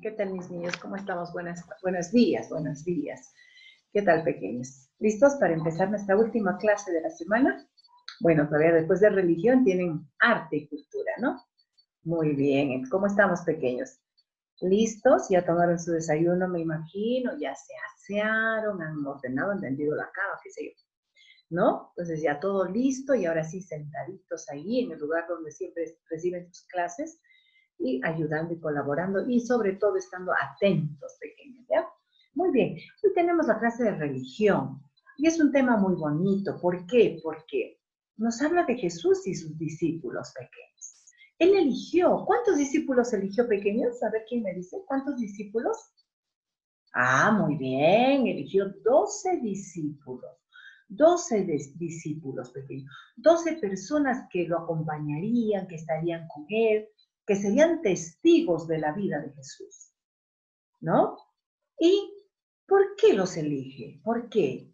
¿Qué tal, mis niños? ¿Cómo estamos? Buenos días, buenos días. ¿Qué tal, pequeños? ¿Listos para empezar nuestra última clase de la semana? Bueno, todavía después de religión tienen arte y cultura, ¿no? Muy bien. ¿Cómo estamos, pequeños? ¿Listos? ¿Ya tomaron su desayuno, me imagino? ¿Ya se asearon, han ordenado, han tendido la cama, qué sé yo? ¿No? Entonces ya todo listo y ahora sí sentaditos ahí en el lugar donde siempre reciben sus clases y ayudando y colaborando y sobre todo estando atentos, pequeños, ¿ya? Muy bien, hoy tenemos la clase de religión y es un tema muy bonito. ¿Por qué? Porque nos habla de Jesús y sus discípulos pequeños. Él eligió, ¿cuántos discípulos eligió pequeños? A ver quién me dice, ¿cuántos discípulos? Ah, muy bien, eligió 12 discípulos. 12 discípulos pequeños, 12 personas que lo acompañarían, que estarían con él, que serían testigos de la vida de Jesús, ¿no? ¿Y por qué los elige? ¿Por qué?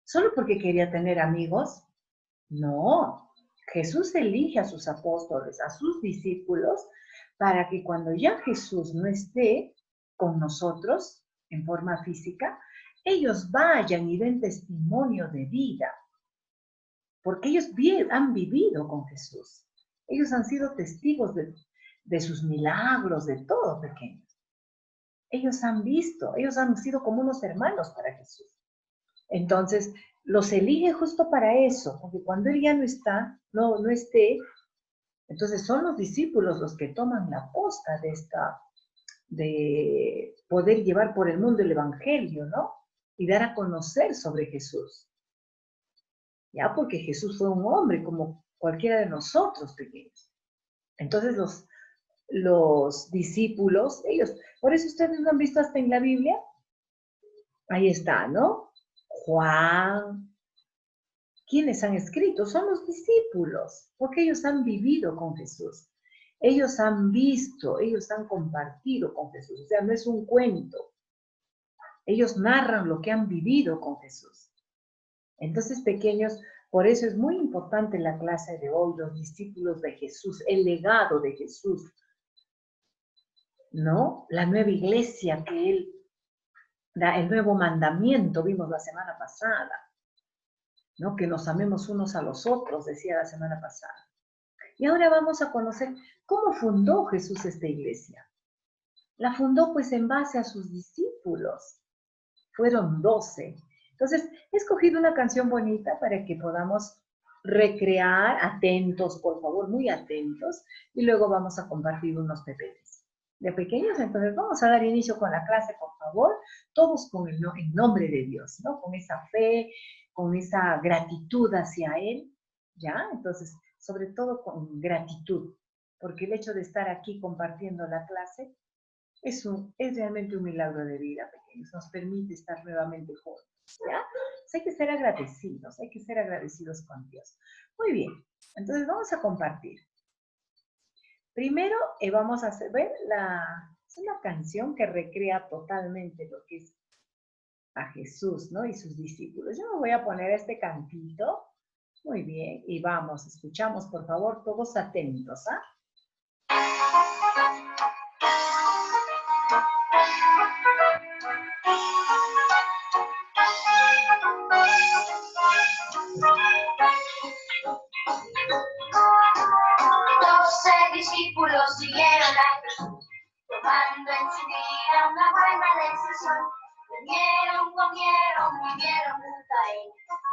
¿Solo porque quería tener amigos? No, Jesús elige a sus apóstoles, a sus discípulos, para que cuando ya Jesús no esté con nosotros en forma física, ellos vayan y den testimonio de vida, porque ellos han vivido con Jesús. Ellos han sido testigos de sus milagros, de todo, pequeños. Ellos han visto, ellos han sido como unos hermanos para Jesús. Entonces, los elige justo para eso, porque cuando Él ya no está, no esté, entonces son los discípulos los que toman la posta de poder llevar por el mundo el Evangelio, ¿no? Y dar a conocer sobre Jesús. Ya, porque Jesús fue un hombre como cualquiera de nosotros pequeños. Entonces los discípulos, ellos, por eso ustedes lo han visto hasta en la Biblia, ahí está, ¿no? Juan, ¿quiénes han escrito? Son los discípulos, porque ellos han vivido con Jesús. Ellos han visto, ellos han compartido con Jesús. O sea, no es un cuento. Ellos narran lo que han vivido con Jesús. Entonces, pequeños, por eso es muy importante la clase de hoy, los discípulos de Jesús, el legado de Jesús, ¿no? La nueva iglesia que Él da, el nuevo mandamiento, vimos la semana pasada, ¿no? Que nos amemos unos a los otros, decía la semana pasada. Y ahora vamos a conocer cómo fundó Jesús esta iglesia. La fundó pues en base a sus discípulos. Fueron 12. Entonces, he escogido una canción bonita para que podamos recrear, atentos, por favor, muy atentos, y luego vamos a compartir unos pepetes. De pequeños, entonces vamos a dar inicio con la clase, por favor, todos con el nombre de Dios, ¿no? Con esa fe, con esa gratitud hacia Él, ¿ya? Entonces, sobre todo con gratitud, porque el hecho de estar aquí compartiendo la clase es realmente un milagro de vida, pequeños. Nos permite estar nuevamente juntos, ¿ya? Hay que ser agradecidos, hay que ser agradecidos con Dios. Muy bien, entonces vamos a compartir. Primero vamos a ver es una canción que recrea totalmente lo que es a Jesús, ¿no? Y sus discípulos. Yo me voy a poner este cantito. Muy bien, y vamos, escuchamos, por favor, todos atentos, ¿ah? Discípulos siguieron a Jesús, tomando en su vida una buena decisión. Vinieron, comieron, vivieron junto a él.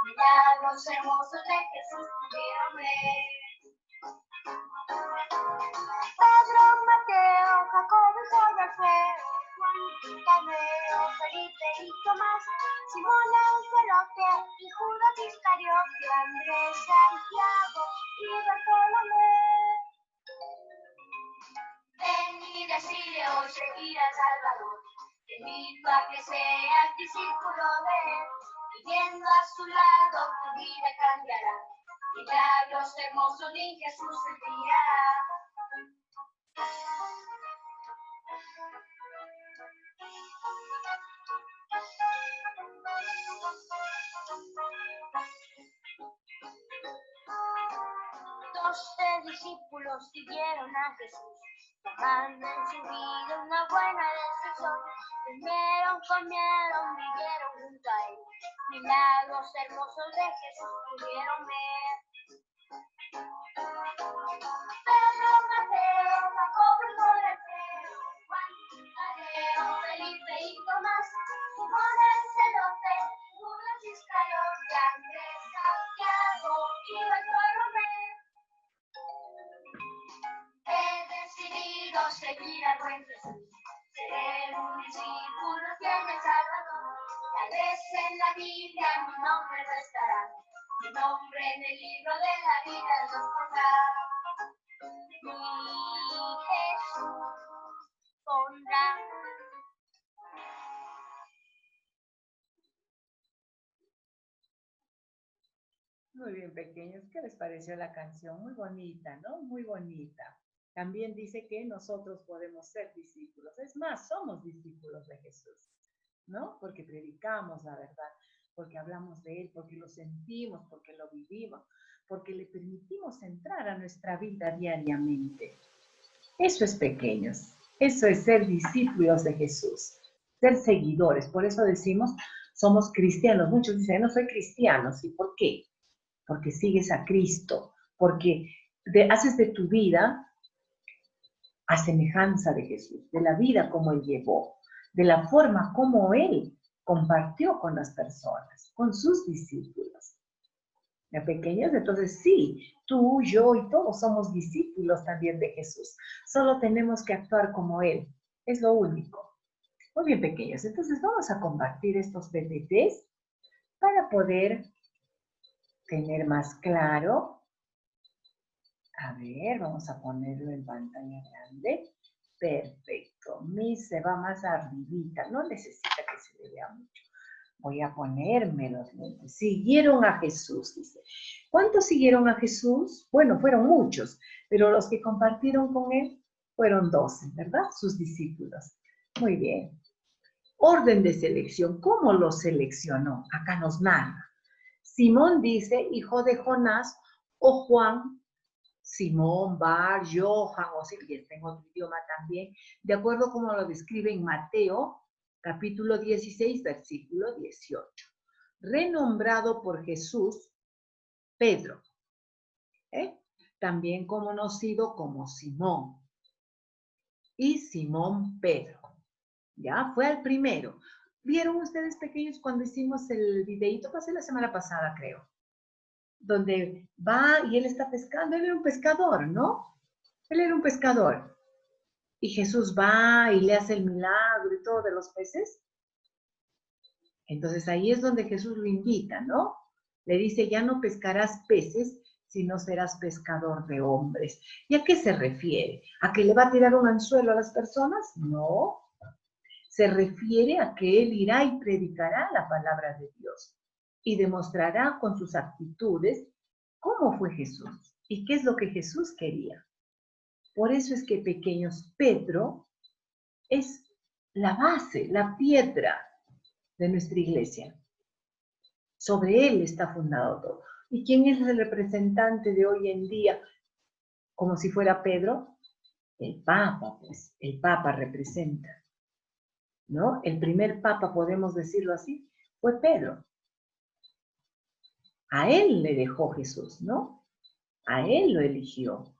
Milagros hermosos de Jesús pudieron ver. Pedro, Mateo, Jacobo y Alfeo, Juan, Tadeo, Felipe y Tomás, Simón el Celote y Judas Iscariote, Andrés, Santiago y Bartolomé. Ven y decide hoy seguir al Salvador. Te invito a que seas discípulo de Él. Viviendo a su lado tu vida cambiará. Milagros hermosos en Jesús sentirá. Discípulos siguieron a Jesús, tomando en su vida una buena Durmieron, comieron, vivieron junto a él. Milagros hermosos de Jesús pudieron ver. Pedro, Mateo, Jacobo y Alfeo, Juan, Tadeo, Felipe y Tomás, Simón el celote, Judas Iscariote, Andrés, Santiago y Bartolomé. He decidido seguir al buen Jesús, seré un discípulo fiel del Salvador. Tal vez en la Biblia mi nombre no estará, mi nombre en el libro de la vida nos pondrá. Mi Jesús pondrá. Muy bien, pequeños. ¿Qué les pareció la canción? Muy bonita, ¿no? Muy bonita. También dice que nosotros podemos ser discípulos. Es más, somos discípulos de Jesús, ¿no? Porque predicamos la verdad, porque hablamos de Él, porque lo sentimos, porque lo vivimos, porque le permitimos entrar a nuestra vida diariamente. Eso es, pequeños. Eso es ser discípulos de Jesús, ser seguidores. Por eso decimos, somos cristianos. Muchos dicen, no soy cristiano. ¿Sí? ¿Por qué? Porque sigues a Cristo, porque haces de tu vida a semejanza de Jesús, de la vida como Él llevó, de la forma como Él compartió con las personas, con sus discípulos. ¿Ya, pequeños? Entonces sí, tú, yo y todos somos discípulos también de Jesús. Solo tenemos que actuar como Él. Es lo único. Muy bien, pequeños. Entonces vamos a compartir estos PPTs para poder tener más claro. A ver, vamos a ponerlo en pantalla grande. Perfecto. Miss se va más arribita. No necesita que se le vea mucho. Voy a ponerme los lentes. Siguieron a Jesús, dice. ¿Cuántos siguieron a Jesús? Bueno, fueron muchos, pero los que compartieron con él fueron 12, ¿verdad? Sus discípulos. Muy bien. Orden de selección. ¿Cómo los seleccionó? Acá nos narra. Simón dice, hijo de Jonás, o Juan, Simón, Bar, Johan, o si bien tengo otro idioma también, de acuerdo como lo describe en Mateo, capítulo 16, versículo 18. Renombrado por Jesús, Pedro, también conocido como Simón, y Simón Pedro, ¿ya? Fue el primero. ¿Vieron ustedes, pequeños, cuando hicimos el videíto? Pasé la semana pasada, creo, donde va y él está pescando. Él era un pescador, ¿no? Él era un pescador. Y Jesús va y le hace el milagro y todo de los peces. Entonces ahí es donde Jesús lo invita, ¿no? Le dice, ya no pescarás peces, sino serás pescador de hombres. ¿Y a qué se refiere? ¿A que le va a tirar un anzuelo a las personas? No. Se refiere a que él irá y predicará la palabra de Dios y demostrará con sus actitudes cómo fue Jesús y qué es lo que Jesús quería. Por eso es que, pequeños, Pedro es la base, la piedra de nuestra iglesia. Sobre él está fundado todo. ¿Y quién es el representante de hoy en día? Como si fuera Pedro, el Papa, pues, el Papa representa, ¿no? El primer Papa, podemos decirlo así, fue Pedro. A él le dejó Jesús, ¿no? A él lo eligió.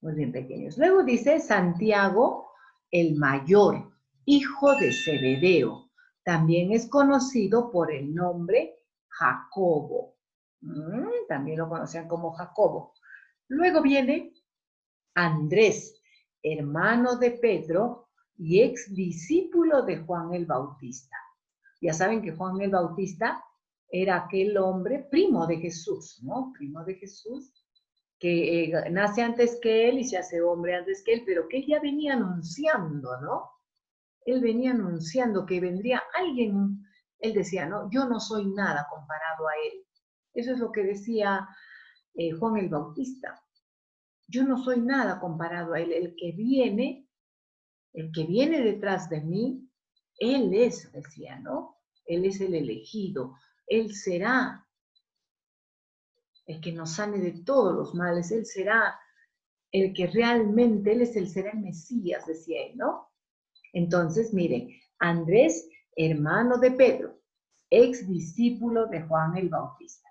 Muy bien, pequeños. Luego dice Santiago, el mayor, hijo de Zebedeo. También es conocido por el nombre Jacobo. También lo conocían como Jacobo. Luego viene Andrés, hermano de Pedro y ex discípulo de Juan el Bautista. Ya saben que Juan el Bautista era aquel hombre primo de Jesús, ¿no? Primo de Jesús, que nace antes que él y se hace hombre antes que él, pero que él ya venía anunciando, ¿no? Él venía anunciando que vendría alguien. Él decía, no, yo no soy nada comparado a él. Eso es lo que decía Juan el Bautista. Yo no soy nada comparado a él. El que viene detrás de mí, él es, decía, ¿no? Él es el elegido. Él será el que nos sane de todos los males. Él será el que realmente, será el Mesías, decía él, ¿no? Entonces, miren, Andrés, hermano de Pedro, ex discípulo de Juan el Bautista.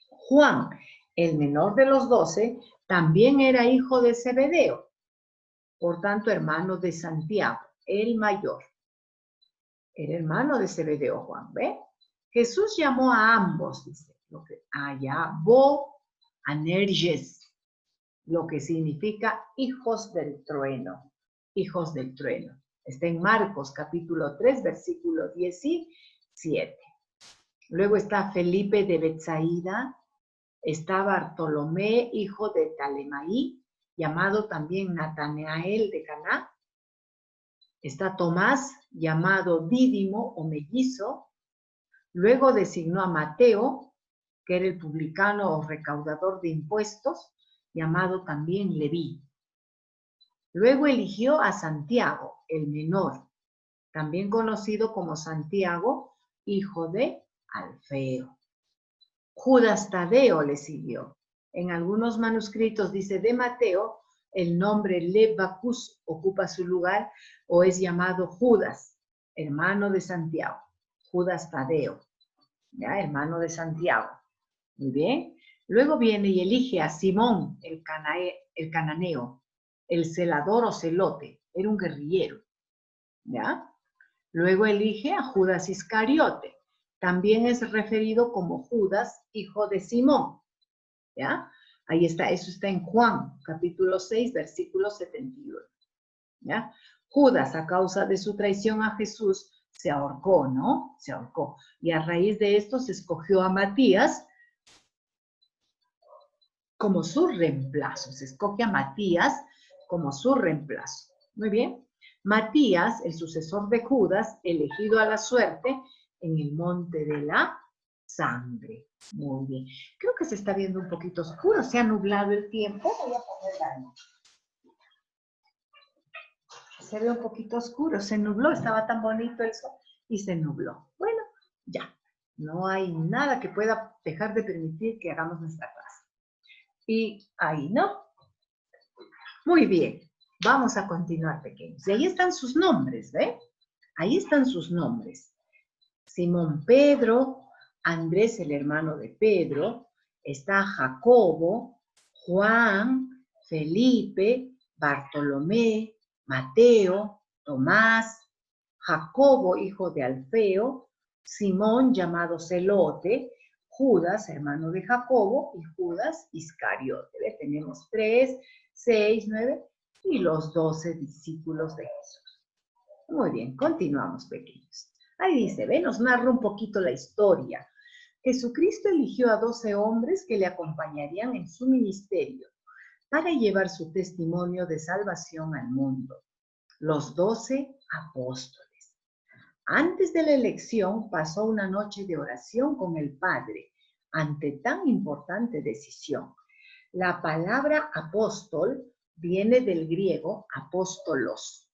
Juan, el menor de los 12, también era hijo de Zebedeo, por tanto, hermano de Santiago, el mayor. Era hermano de Zebedeo, Juan, ¿ve? Jesús llamó a ambos, dice, allá, Boanerges, lo que significa hijos del trueno, hijos del trueno. Está en Marcos capítulo 3, versículo 17. Luego está Felipe de Betsaida, está Bartolomé, hijo de Talemaí, llamado también Natanael de Caná. Está Tomás, llamado Dídimo o mellizo. Luego designó a Mateo, que era el publicano o recaudador de impuestos, llamado también Leví. Luego eligió a Santiago, el menor, también conocido como Santiago, hijo de Alfeo. Judas Tadeo le siguió. En algunos manuscritos dice de Mateo, el nombre Lebacus ocupa su lugar o es llamado Judas, hermano de Santiago. Judas Tadeo, ¿ya? Hermano de Santiago. Muy bien. Luego viene y elige a Simón, el cananeo, el celador o celote, era un guerrillero, ¿ya? Luego elige a Judas Iscariote, también es referido como Judas, hijo de Simón, ¿ya? Ahí está, eso está en Juan, capítulo 6, versículo 71, ¿ya? Judas, a causa de su traición a Jesús, se ahorcó, ¿no? Se ahorcó. Y a raíz de esto se escogió a Matías como su reemplazo. Se escoge a Matías como su reemplazo. Muy bien. Matías, el sucesor de Judas, elegido a la suerte en el monte de la sangre. Muy bien. Creo que se está viendo un poquito oscuro. Se ha nublado el tiempo. Voy a poner la luz. Se ve un poquito oscuro. Se nubló. Estaba tan bonito el sol y se nubló. Bueno, ya. No hay nada que pueda dejar de permitir que hagamos nuestra clase. Y ahí, ¿no? Muy bien. Vamos a continuar, pequeños. Y ahí están sus nombres, ¿ve? Ahí están sus nombres. Simón Pedro, Andrés, el hermano de Pedro, está Jacobo, Juan, Felipe, Bartolomé, Mateo, Tomás, Jacobo, hijo de Alfeo, Simón, llamado Celote, Judas, hermano de Jacobo, y Judas Iscariote. ¿Ve? Tenemos 3, 6, 9 y los 12 discípulos de Jesús. Muy bien, continuamos, pequeños. Ahí dice, ve, nos narra un poquito la historia. Jesucristo eligió a 12 hombres que le acompañarían en su ministerio para llevar su testimonio de salvación al mundo. Los 12 apóstoles. Antes de la elección pasó una noche de oración con el Padre ante tan importante decisión. La palabra apóstol viene del griego apóstolos,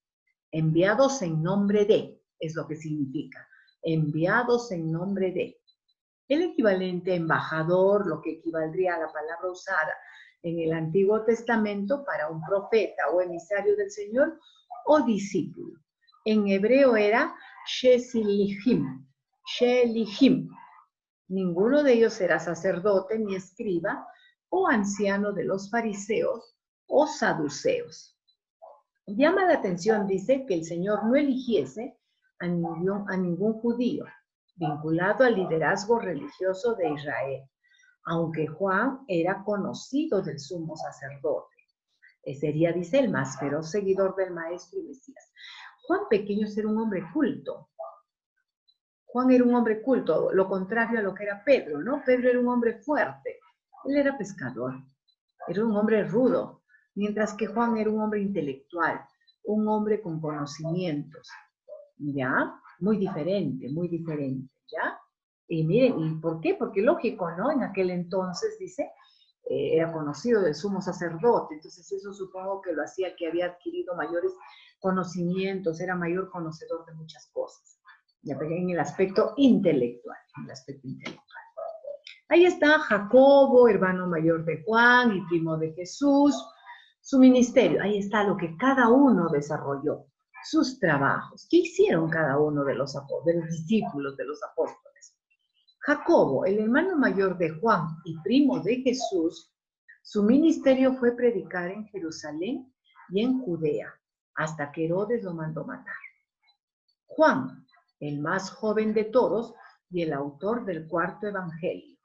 enviados en nombre de, es lo que significa, enviados en nombre de. El equivalente a embajador, lo que equivaldría a la palabra usada en el Antiguo Testamento para un profeta o emisario del Señor o discípulo. En hebreo era Shesilihim, Shelihim. Ninguno de ellos era sacerdote ni escriba o anciano de los fariseos o saduceos. Llama la atención, dice, que el Señor no eligiese a ningún judío vinculado al liderazgo religioso de Israel, aunque Juan era conocido del sumo sacerdote. Sería, dice, el más feroz seguidor del Maestro y Mesías. Juan pequeño era un hombre culto. Juan era un hombre culto, lo contrario a lo que era Pedro, ¿no? Pedro era un hombre fuerte. Él era pescador. Era un hombre rudo. Mientras que Juan era un hombre intelectual, un hombre con conocimientos, ¿ya? Muy diferente, ¿ya? Y miren, ¿y por qué? Porque lógico, ¿no? En aquel entonces, dice, era conocido del sumo sacerdote, entonces eso supongo que lo hacía que había adquirido mayores conocimientos, era mayor conocedor de muchas cosas, ya en el aspecto intelectual, Ahí está Jacobo, hermano mayor de Juan y primo de Jesús, su ministerio, ahí está lo que cada uno desarrolló, sus trabajos. ¿Qué hicieron cada uno de los discípulos de los apóstoles? Jacobo, el hermano mayor de Juan y primo de Jesús, su ministerio fue predicar en Jerusalén y en Judea, hasta que Herodes lo mandó matar. Juan, el más joven de todos y el autor del cuarto evangelio,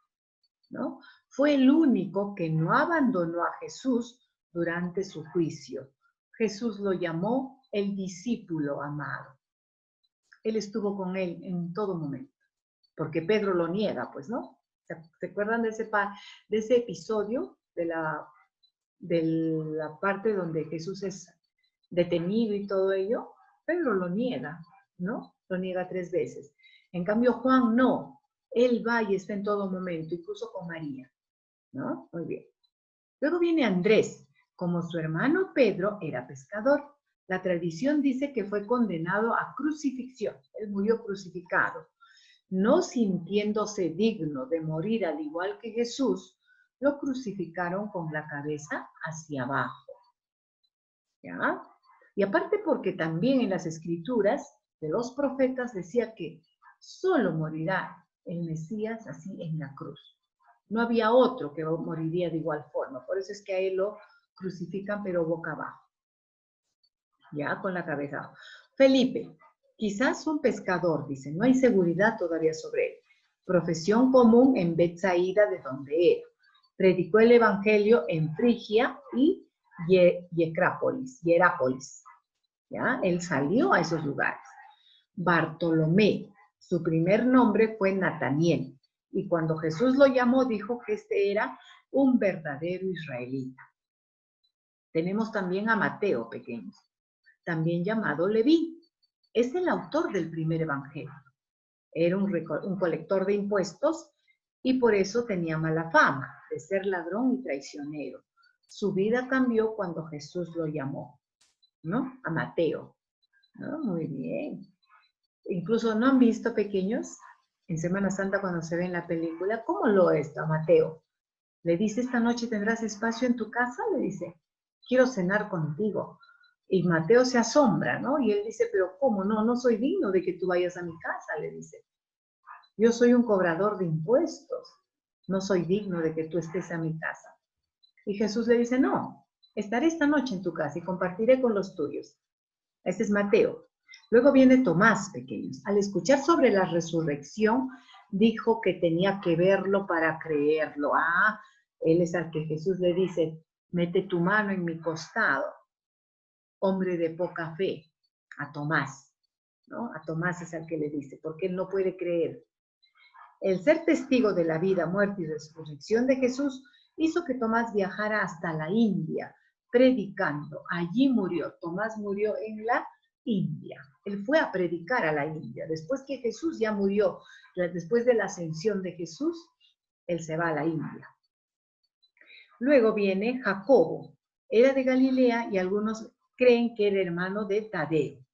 ¿no? Fue el único que no abandonó a Jesús durante su juicio. Jesús lo llamó el discípulo amado. Él estuvo con él en todo momento, porque Pedro lo niega, pues, ¿no? ¿Se acuerdan de ese episodio de la parte donde Jesús es detenido y todo ello? Pedro lo niega, ¿no? Lo niega 3 veces. En cambio, Juan no. Él va y está en todo momento, incluso con María, ¿no? Muy bien. Luego viene Andrés. Como su hermano Pedro era pescador, la tradición dice que fue condenado a crucifixión. Él murió crucificado. No sintiéndose digno de morir al igual que Jesús, lo crucificaron con la cabeza hacia abajo. ¿Ya? Y aparte porque también en las escrituras de los profetas decía que solo morirá el Mesías así en la cruz. No había otro que moriría de igual forma. Por eso es que a él lo crucifican, pero boca abajo. Ya, con la cabeza abajo. Felipe, quizás un pescador, dice, no hay seguridad todavía sobre él. Profesión común en Betsaida, de donde era. Predicó el evangelio en Frigia y Hierápolis. ¿Ya? Él salió a esos lugares. Bartolomé, su primer nombre fue Nataniel. Y cuando Jesús lo llamó, dijo que este era un verdadero israelita. Tenemos también a Mateo, pequeños, también llamado Leví. Es el autor del primer evangelio. Era un colector de impuestos y por eso tenía mala fama de ser ladrón y traicionero. Su vida cambió cuando Jesús lo llamó, ¿no? A Mateo, ¿no? Muy bien. Incluso, ¿no han visto, pequeños, en Semana Santa cuando se ve en la película, cómo lo está Mateo? Le dice, esta noche tendrás espacio en tu casa, le dice, quiero cenar contigo. Y Mateo se asombra, ¿no? Y él dice, pero ¿cómo? No soy digno de que tú vayas a mi casa, le dice. Yo soy un cobrador de impuestos. No soy digno de que tú estés a mi casa. Y Jesús le dice, no, estaré esta noche en tu casa y compartiré con los tuyos. Este es Mateo. Luego viene Tomás, pequeños. Al escuchar sobre la resurrección, dijo que tenía que verlo para creerlo. Él es al que Jesús le dice, mete tu mano en mi costado. Hombre de poca fe, a Tomás, ¿no? A Tomás es al que le dice, porque él no puede creer. El ser testigo de la vida, muerte y resurrección de Jesús hizo que Tomás viajara hasta la India, predicando. Allí murió. Tomás murió en la India. Él fue a predicar a la India. Después que Jesús ya murió, después de la ascensión de Jesús, él se va a la India. Luego viene Jacobo. Era de Galilea y algunos creen que era hermano de Tadeo.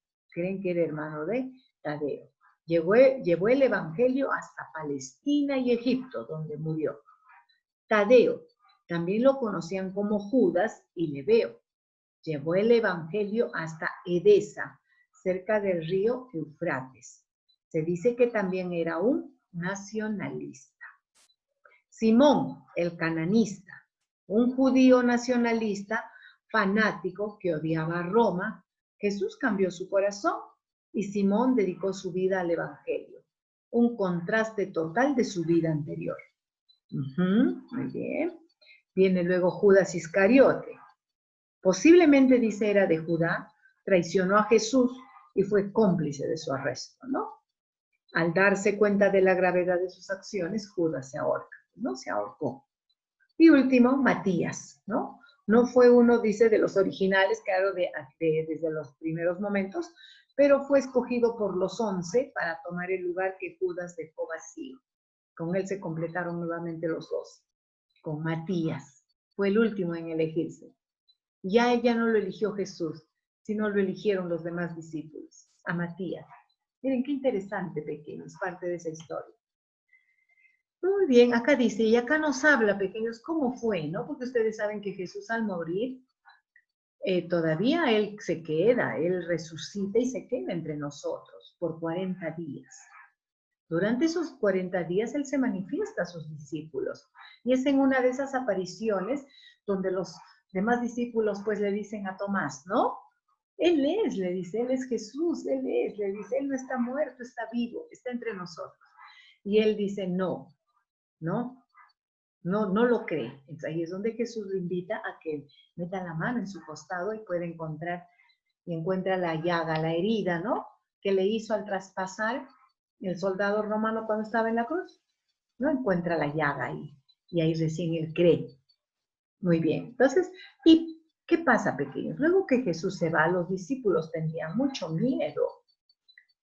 Llevó el evangelio hasta Palestina y Egipto, donde murió. Tadeo, también lo conocían como Judas y Lebeo. Llevó el evangelio hasta Edesa, cerca del río Eufrates. Se dice que también era un nacionalista. Simón, el cananista, un judío nacionalista fanático que odiaba a Roma. Jesús cambió su corazón y Simón dedicó su vida al evangelio. Un contraste total de su vida anterior. Muy bien. Viene luego Judas Iscariote. Posiblemente, dice, era de Judá, traicionó a Jesús y fue cómplice de su arresto, ¿no? Al darse cuenta de la gravedad de sus acciones, Judas se ahorca, ¿no? Se ahorcó. Y último, Matías, ¿no? No fue uno, dice, de los originales, claro, desde los primeros momentos, pero fue escogido por los 11 para tomar el lugar que Judas dejó vacío. Con él se completaron nuevamente los 12. Con Matías. Fue el último en elegirse. Ya ella no lo eligió Jesús, sino lo eligieron los demás discípulos, a Matías. Miren qué interesante, pequeños, parte de esa historia. Muy bien, acá dice, y acá nos habla, pequeños, cómo fue, ¿no? Porque ustedes saben que Jesús al morir todavía Él se queda, Él resucita y se queda entre nosotros por 40 días. Durante esos 40 días Él se manifiesta a sus discípulos. Y es en una de esas apariciones donde los demás discípulos pues le dicen a Tomás, ¿no? Él es, le dice, Él es Jesús, Él es, le dice, Él no está muerto, está vivo, está entre nosotros. Y Él dice, no, no lo cree. Entonces ahí es donde Jesús lo invita a que meta la mano en su costado y puede encontrar, y encuentra la llaga, la herida, ¿no? Que le hizo al traspasar el soldado romano cuando estaba en la cruz. No encuentra la llaga ahí. Y ahí recién él cree. Muy bien. Entonces, ¿y qué pasa, pequeños? Luego que Jesús se va, los discípulos tenían mucho miedo.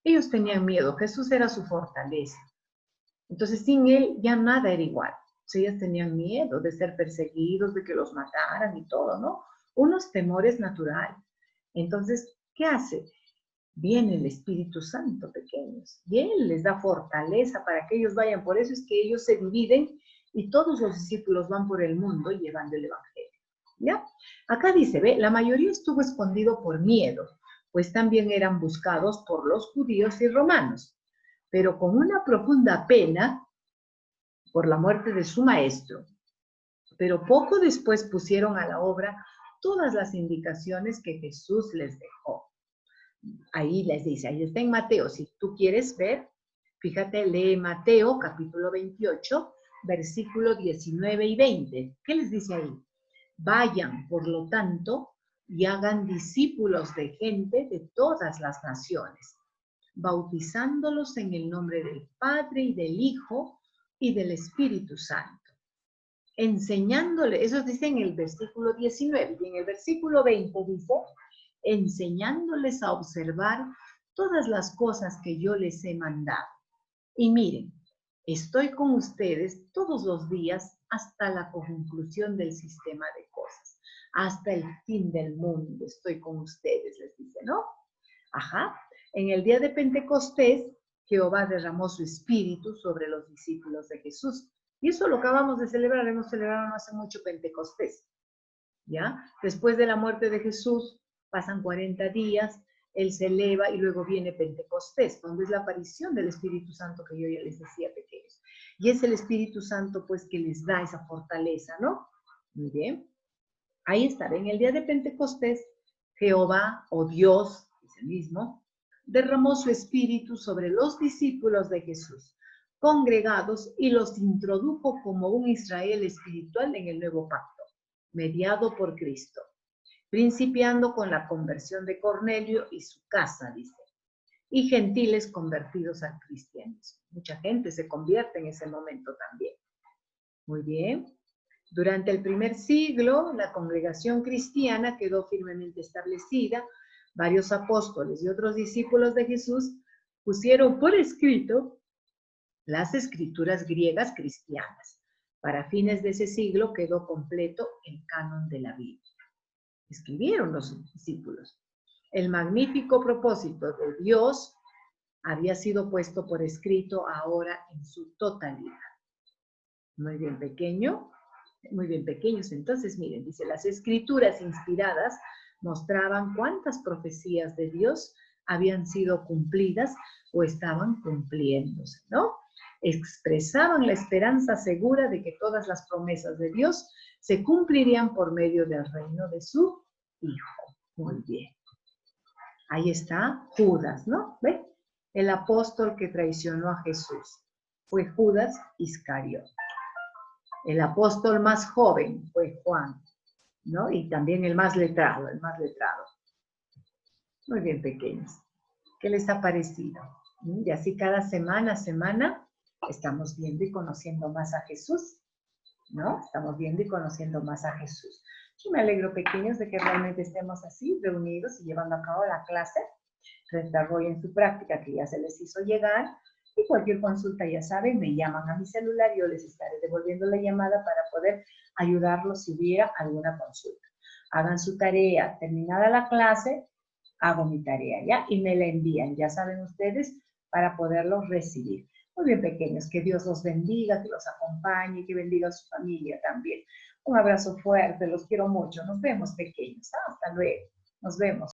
Ellos tenían miedo. Jesús era su fortaleza. Entonces, sin él ya nada era igual. Ellos tenían miedo de ser perseguidos, de que los mataran y todo, ¿no? Unos temores naturales. Entonces, ¿qué hace? Viene el Espíritu Santo, pequeños, y Él les da fortaleza para que ellos vayan. Por eso es que ellos se dividen y todos los discípulos van por el mundo llevando el Evangelio. ¿Ya? Acá dice, ve, la mayoría estuvo escondido por miedo, pues también eran buscados por los judíos y romanos, pero con una profunda pena por la muerte de su maestro. Pero poco después pusieron a la obra todas las indicaciones que Jesús les dejó. Ahí les dice, ahí está en Mateo, si tú quieres ver, fíjate, lee Mateo capítulo 28, versículo 19 y 20. ¿Qué les dice ahí? Vayan, por lo tanto, y hagan discípulos de gente de todas las naciones, bautizándolos en el nombre del Padre y del Hijo y del Espíritu Santo, enseñándole, eso dice en el versículo 19, y en el versículo 20 dice, enseñándoles a observar todas las cosas que yo les he mandado. Y miren, estoy con ustedes todos los días hasta la conclusión del sistema de cosas, hasta el fin del mundo estoy con ustedes, les dice, ¿no? Ajá. En el día de Pentecostés, Jehová derramó su espíritu sobre los discípulos de Jesús. Y eso lo acabamos de celebrar, hemos celebrado no hace mucho Pentecostés. ¿Ya? Después de la muerte de Jesús, pasan 40 días, Él se eleva y luego viene Pentecostés, donde es la aparición del Espíritu Santo que yo ya les decía, pequeños. Y es el Espíritu Santo, pues, que les da esa fortaleza, ¿no? Muy bien. Ahí está, en el día de Pentecostés, Jehová, o Dios, es el mismo, derramó su Espíritu sobre los discípulos de Jesús, congregados, y los introdujo como un Israel espiritual en el nuevo pacto, mediado por Cristo, principiando con la conversión de Cornelio y su casa, dice, y gentiles convertidos al cristianismo. Mucha gente se convierte en ese momento también. Muy bien. Durante el primer siglo, la congregación cristiana quedó firmemente establecida. Varios apóstoles y otros discípulos de Jesús pusieron por escrito las escrituras griegas cristianas. Para fines de ese siglo quedó completo el canon de la Biblia. Escribieron los discípulos. El magnífico propósito de Dios había sido puesto por escrito ahora en su totalidad. Muy bien, pequeño. Muy bien, pequeños. Entonces, miren, dice, las escrituras inspiradas mostraban cuántas profecías de Dios habían sido cumplidas o estaban cumpliéndose, ¿no? Expresaban la esperanza segura de que todas las promesas de Dios se cumplirían por medio del reino de su Hijo. Muy bien. Ahí está Judas, ¿no? ¿Ve? El apóstol que traicionó a Jesús fue Judas Iscariote. El apóstol más joven fue Juan, ¿no? Y también el más letrado, Muy bien, pequeños. ¿Qué les ha parecido? Y así cada semana estamos viendo y conociendo más a Jesús, ¿no? Estamos viendo y conociendo más a Jesús. Y me alegro, pequeños, de que realmente estemos así, reunidos y llevando a cabo la clase. Desarrollen su práctica que ya se les hizo llegar. Y cualquier consulta, ya saben, me llaman a mi celular, yo les estaré devolviendo la llamada para poder ayudarlos si hubiera alguna consulta. Hagan su tarea, terminada la clase, hago mi tarea, ¿ya? Y me la envían, ya saben ustedes, para poderlos recibir. Muy bien, pequeños, que Dios los bendiga, que los acompañe, que bendiga a su familia también. Un abrazo fuerte, los quiero mucho. Nos vemos, pequeños. Hasta luego. Nos vemos.